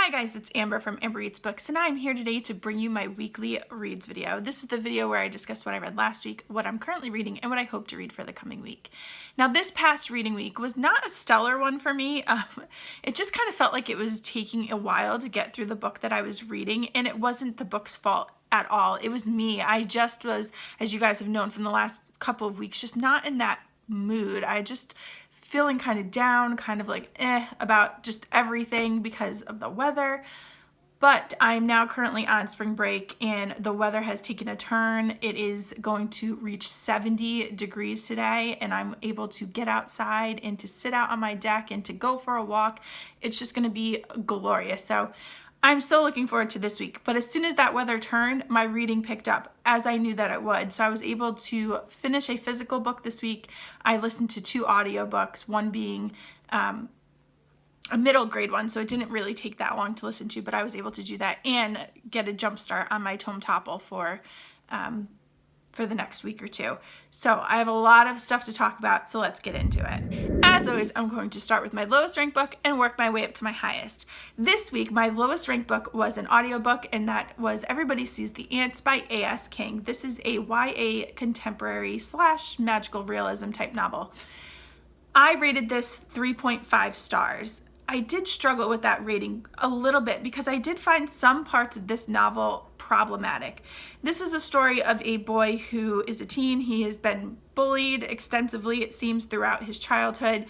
Hi guys, it's Amber from Amber Reads Books, and I'm here today to bring you my weekly reads video. This is the video where I discuss what I read last week, what I'm currently reading, and what I hope to read for the coming week. Now, this past reading week was not a stellar one for me. It just kind of felt like it was taking a while to get through the book that I was reading, and it wasn't the book's fault at all. It was me. I just was, as you guys have known from the last couple of weeks, just not in that mood. I just feeling kind of down, kind of like about just everything because of the weather. But I'm now currently on spring break and the weather has taken a turn. It is going to reach 70 degrees today, and I'm able to get outside and to sit out on my deck and to go for a walk. It's just going to be glorious. So I'm so looking forward to this week. But as soon as that weather turned, my reading picked up, as I knew that it would. So I was able to finish a physical book this week. I listened to 2 audiobooks, one being a middle grade one, so it didn't really take that long to listen to, but I was able to do that and get a jump start on my tome topple for the next week or two. So I have a lot of stuff to talk about, so let's get into it. As always, I'm going to start with my lowest ranked book and work my way up to my highest. This week, my lowest ranked book was an audiobook, and that was Everybody Sees the Ants by A.S. King. This is a YA contemporary / magical realism type novel. I rated this 3.5 stars. I did struggle with that rating a little bit because I did find some parts of this novel problematic. This is a story of a boy who is a teen. He has been bullied extensively, it seems, throughout his childhood.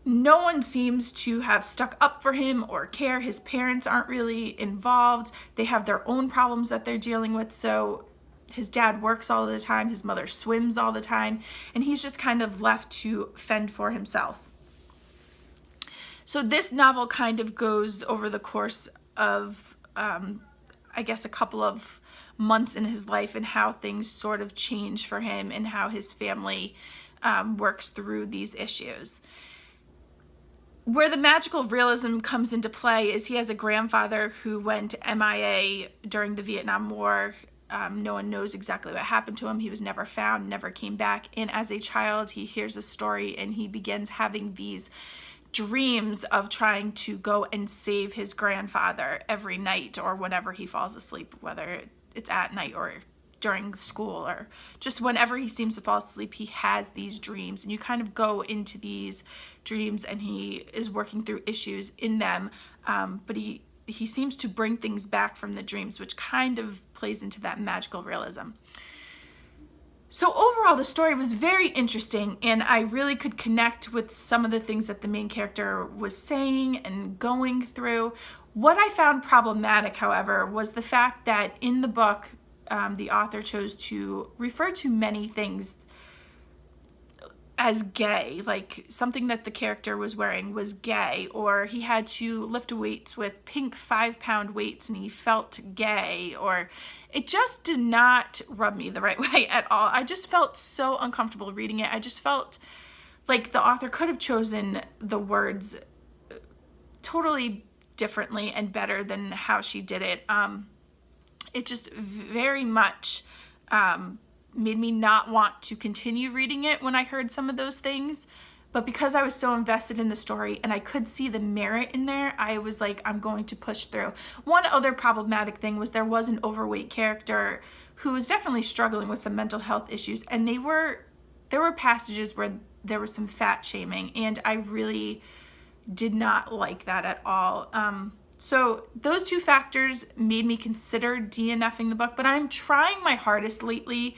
No one seems to have stuck up for him or care. His parents aren't really involved. They have their own problems that they're dealing with. So his dad works all the time, his mother swims all the time, and he's just kind of left to fend for himself. So this novel kind of goes over the course of, I guess, a couple of months in his life and how things sort of change for him and how his family works through these issues. Where the magical realism comes into play is he has a grandfather who went MIA during the Vietnam War. No one knows exactly what happened to him. He was never found, never came back. And as a child, he hears a story and he begins having these dreams of trying to go and save his grandfather every night or whenever he falls asleep, whether it's at night or during school or just whenever he seems to fall asleep, he has these dreams, and you kind of go into these dreams and he is working through issues in them, but he seems to bring things back from the dreams, which kind of plays into that magical realism. So overall, the story was very interesting, and I really could connect with some of the things that the main character was saying and going through. What I found problematic, however, was the fact that in the book, the author chose to refer to many things as gay, like something that the character was wearing was gay, or he had to lift weights with pink 5-pound weights and he felt gay, or it just did not rub me the right way at all. I just felt so uncomfortable reading it. I just felt like the author could have chosen the words totally differently and better than how she did it. It just very much made me not want to continue reading it when I heard some of those things. But because I was so invested in the story and I could see the merit in there, I was like, I'm going to push through. One other problematic thing was there was an overweight character who was definitely struggling with some mental health issues, and there were passages where there was some fat shaming, and I really did not like that at all. So those 2 factors made me consider DNFing the book, but I'm trying my hardest lately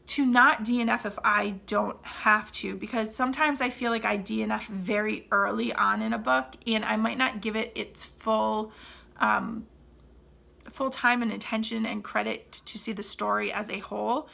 to not DNF if I don't have to, because sometimes I feel like I DNF very early on in a book and I might not give it its full time and attention and credit to see the story as a whole.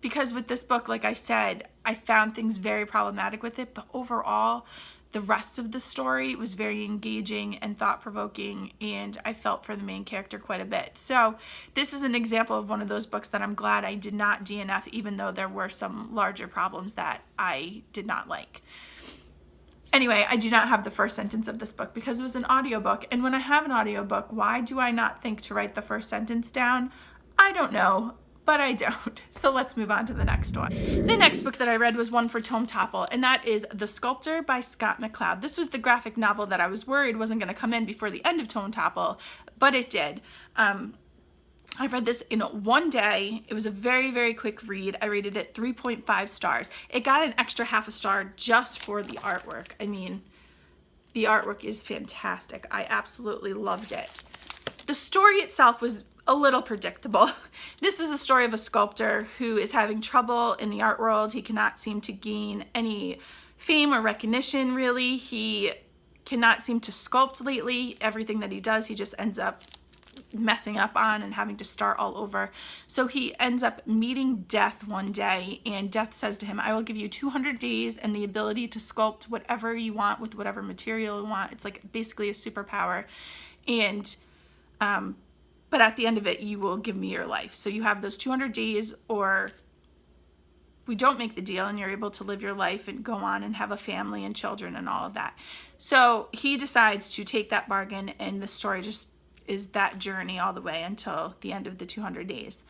Because with this book, like I said, I found things very problematic with it, but overall, the rest of the story was very engaging and thought-provoking, and I felt for the main character quite a bit. So this is an example of one of those books that I'm glad I did not DNF, even though there were some larger problems that I did not like. Anyway, I do not have the first sentence of this book because it was an audiobook, and when I have an audiobook, why do I not think to write the first sentence down? I don't know. but I don't. So let's move on to the next one. The next book that I read was one for Tome Topple, and that is The Sculptor by Scott McCloud. This was the graphic novel that I was worried wasn't going to come in before the end of Tome Topple, but it did. I read this in one day. It was a very, very quick read. I rated it 3.5 stars. It got an extra half a star just for the artwork. I mean, the artwork is fantastic. I absolutely loved it. The story itself was a little predictable. This is a story of a sculptor who is having trouble in the art world. He cannot seem to gain any fame or recognition, really. He cannot seem to sculpt lately. Everything that he does, he just ends up messing up on and having to start all over. So he ends up meeting Death one day, and Death says to him, I will give you 200 days and the ability to sculpt whatever you want with whatever material you want. It's like basically a superpower. And but at the end of it, you will give me your life. So you have those 200 days, or we don't make the deal and you're able to live your life and go on and have a family and children and all of that. So he decides to take that bargain, and the story just is that journey all the way until the end of the 200 days.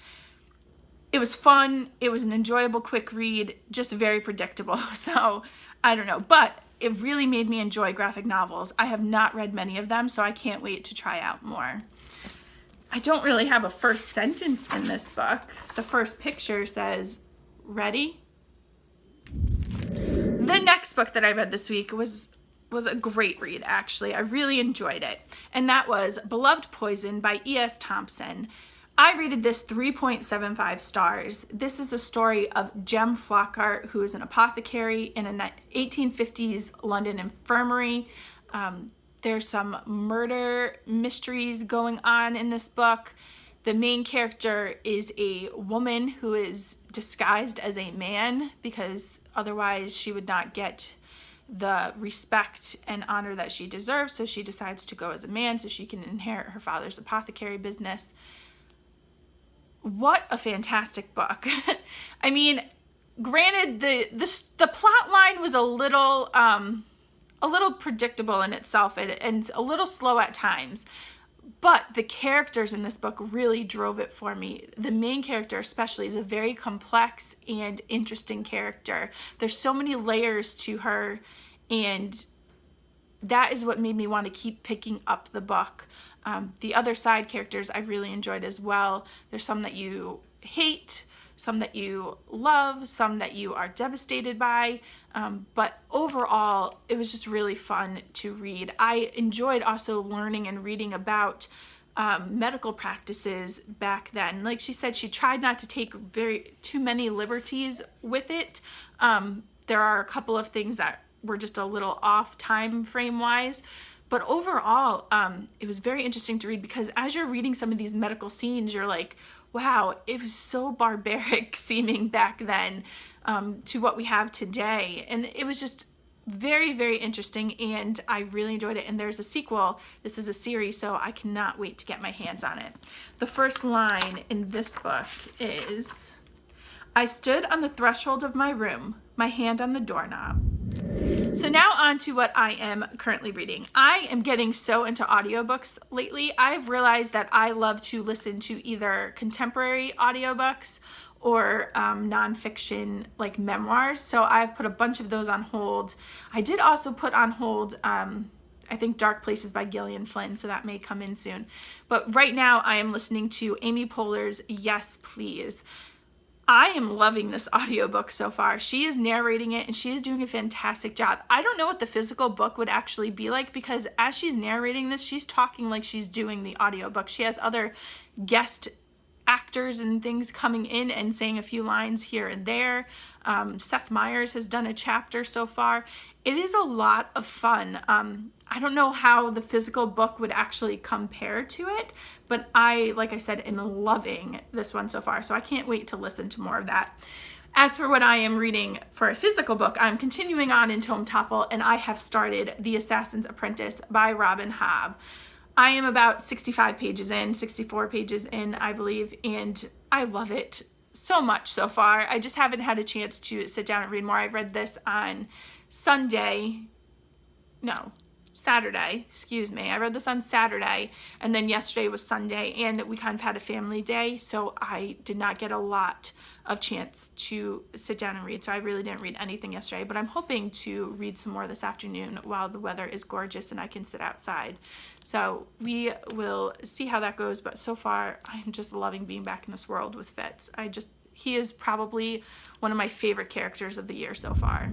It was fun. It was an enjoyable, quick read, just very predictable. So I don't know, but it really made me enjoy graphic novels. I have not read many of them, so I can't wait to try out more. I don't really have a first sentence in this book. The first picture says, ready? The next book that I read this week was a great read, actually. I really enjoyed it. And that was Beloved Poison by E.S. Thompson. I rated this 3.75 stars. This is a story of Jem Flockhart, who is an apothecary in an 1850s London infirmary. There's some murder mysteries going on in this book. The main character is a woman who is disguised as a man because otherwise she would not get the respect and honor that she deserves. So she decides to go as a man so she can inherit her father's apothecary business. What a fantastic book. I mean, granted, the plot line was a little predictable in itself and a little slow at times. But the characters in this book really drove it for me. The main character especially is a very complex and interesting character. There's so many layers to her, and that is what made me want to keep picking up the book. The other side characters I really enjoyed as well. There's some that you hate, some that you love, some that you are devastated by, but overall it was just really fun to read. I enjoyed also learning and reading about medical practices back then. Like she said, she tried not to take too many liberties with it. There are a couple of things that were just a little off time frame wise, but overall it was very interesting to read, because as you're reading some of these medical scenes, you're like, wow, it was so barbaric seeming back then to what we have today. And it was just very, very interesting, and I really enjoyed it. And there's a sequel. This is a series, so I cannot wait to get my hands on it. The first line in this book is, I stood on the threshold of my room, my hand on the doorknob. So now on to what I am currently reading. I am getting so into audiobooks lately. I've realized that I love to listen to either contemporary audiobooks or nonfiction like memoirs. So I've put a bunch of those on hold. I did also put on hold I think Dark Places by Gillian Flynn, so that may come in soon. But right now I am listening to Amy Poehler's Yes Please. I am loving this audiobook so far. She is narrating it and she is doing a fantastic job. I don't know what the physical book would actually be like, because as she's narrating this, she's talking like she's doing the audiobook. She has other guest actors and things coming in and saying a few lines here and there. Seth Meyers has done a chapter so far. It is a lot of fun. I don't know how the physical book would actually compare to it, but like I said, am loving this one so far. So I can't wait to listen to more of that. As for what I am reading for a physical book, I'm continuing on in Tome Topple, and I have started The Assassin's Apprentice by Robin Hobb. I am about 65 pages in, 64 pages in, I believe, and I love it so much so far. I just haven't had a chance to sit down and read more. I read this on Sunday. No, Saturday, excuse me. I read this on Saturday, and then yesterday was Sunday, and we kind of had a family day, so I did not get a lot of chance to sit down and read, so I really didn't read anything yesterday, but I'm hoping to read some more this afternoon while the weather is gorgeous and I can sit outside. So we will see how that goes, but so far I'm just loving being back in this world with Fitz. He is probably one of my favorite characters of the year so far.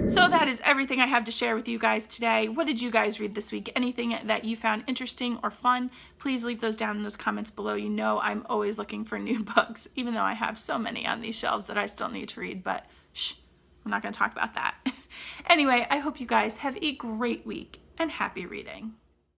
So that is everything I have to share with you guys today. What did you guys read this week? Anything that you found interesting or fun? Please leave those down in those comments below. You know I'm always looking for new books, even though I have so many on these shelves that I still need to read, but shh, I'm not going to talk about that. Anyway, I hope you guys have a great week and happy reading.